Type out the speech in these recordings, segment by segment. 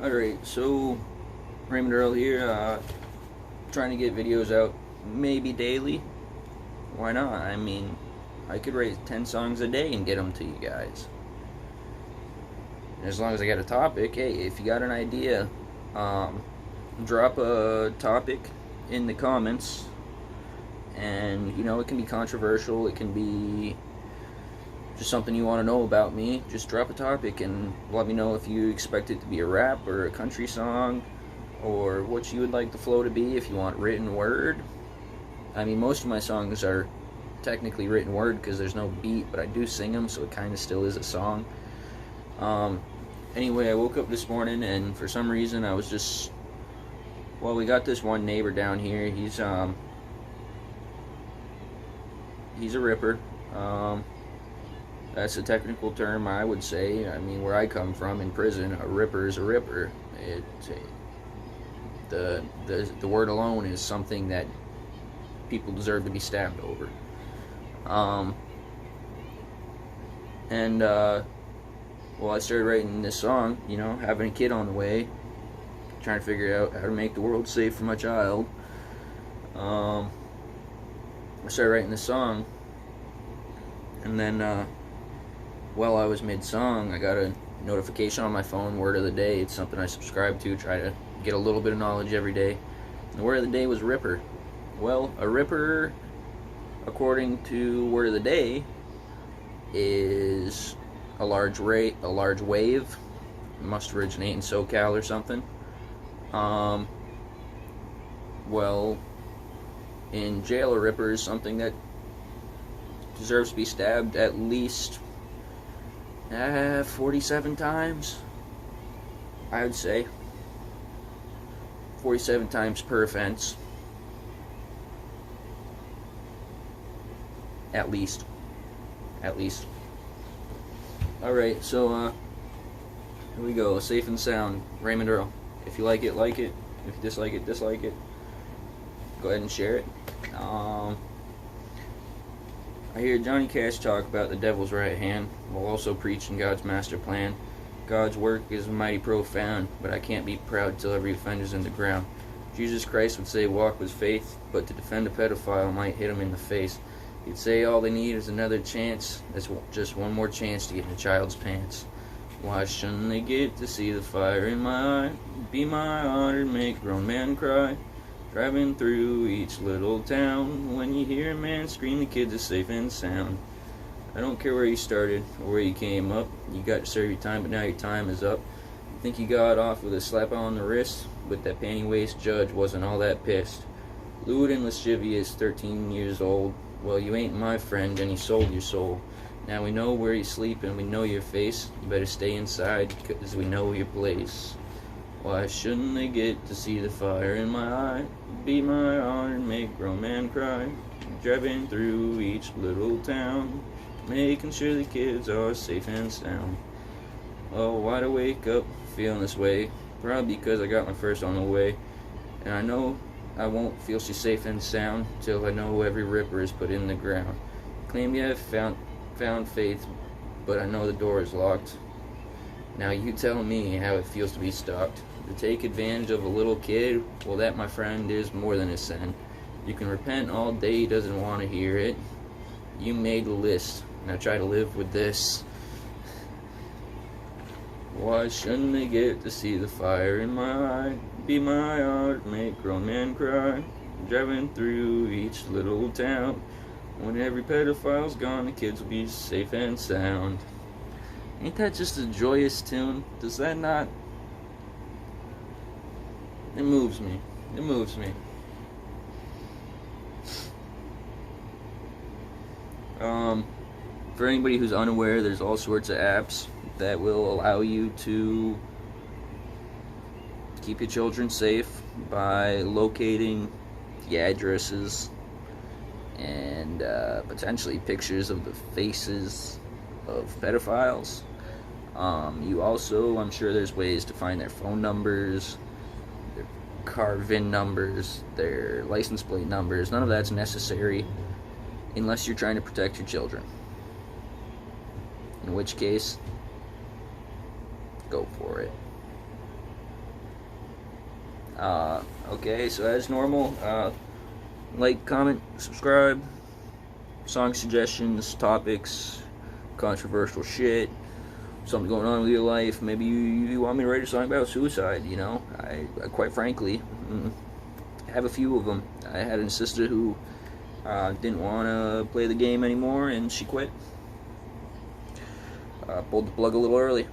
Alright, so Raymond Earl here, trying to get videos out maybe daily. Why not? I mean, I could write 10 songs a day and get them to you guys. And as long as I got a topic, hey, if you got an idea, drop a topic in the comments. And, you know, it can be controversial, it can be just something you want to know about me. Just drop a topic and let me know if you expect it to be a rap or a country song, or what you would like the flow to be if you want written word. I mean, most of my songs are technically written word because there's no beat, but I do sing them, so it kind of still is a song. Anyway, I woke up this morning and for some reason I was just, well, we got this one neighbor down here. He's a ripper. That's a technical term, I would say. I mean, where I come from in prison, a ripper is a ripper. The word alone is something that people deserve to be stabbed over. Well, I started writing this song, you know, having a kid on the way, trying to figure out how to make the world safe for my child. I started writing this song, and then while I was mid-song, I got a notification on my phone, word of the day. It's something I subscribe to, try to get a little bit of knowledge every day. And the word of the day was ripper. Well, a ripper, according to word of the day, is a large wave. It must originate in SoCal or something. Well, in jail, a ripper is something that deserves to be stabbed at least 47 times, I would say. 47 times per offense. At least. Alright, so, here we go. Safe and sound. Raymond Earl. If you like it, like it. If you dislike it, dislike it. Go ahead and share it. I hear Johnny Cash talk about the devil's right hand, while also preaching God's master plan. God's work is mighty profound, but I can't be proud till every offender's in the ground. Jesus Christ would say walk with faith, but to defend a pedophile might hit him in the face. He'd say all they need is another chance. That's just one more chance to get in a child's pants. Why shouldn't they get to see the fire in my eye? Be my honor, make grown men cry. Driving through each little town, when you hear a man scream, the kids are safe and sound. I don't care where you started or where you came up. You got to serve your time, but now your time is up. You think you got off with a slap on the wrist, but that panty-waist judge wasn't all that pissed. Lewd and lascivious, 13 years old. Well, you ain't my friend, and you sold your soul. Now we know where you sleep and we know your face. You better stay inside, cause we know your place. Why shouldn't they get to see the fire in my eye? Be my honor, make grown men cry. Driving through each little town, making sure the kids are safe and sound. Oh, why'd I wake up feeling this way? Probably because I got my first on the way. And I know I won't feel she's safe and sound till I know every ripper is put in the ground. Claim you have found faith, but I know the door is locked. Now you tell me how it feels to be stalked. To take advantage of a little kid, well, that, my friend, is more than a sin. You can repent all day, he doesn't want to hear it. You made the list, now try to live with this. Why shouldn't they get to see the fire in my eye? Be my heart, make grown men cry. Driving through each little town, when every pedophile's gone, the kids will be safe and sound. Ain't that just a joyous tune? Does that not? It moves me. It moves me. For anybody who's unaware, there's all sorts of apps that will allow you to keep your children safe by locating the addresses and potentially pictures of the faces of pedophiles. You also, I'm sure there's ways to find their phone numbers, their car VIN numbers, their license plate numbers. None of that's necessary unless you're trying to protect your children. In which case, go for it. Okay, so as normal, like, comment, subscribe, song suggestions, topics, controversial shit, something going on with your life. Maybe you want me to write a song about suicide, you know? I quite frankly, have a few of them. I had a sister who didn't want to play the game anymore, and she quit. Pulled the plug a little early.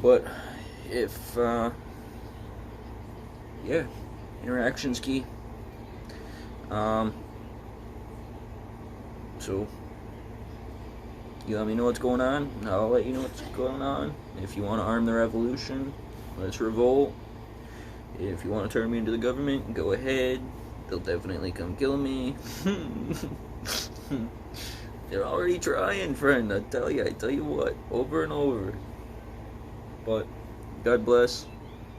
But if, yeah, interaction's key. So, you let me know what's going on, and I'll let you know what's going on. If you want to arm the revolution, let's revolt. If you want to turn me into the government, go ahead. They'll definitely come kill me. They're already trying, friend. I tell you what, over and over. But, God bless.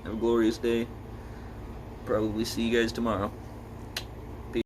Have a glorious day. Probably see you guys tomorrow.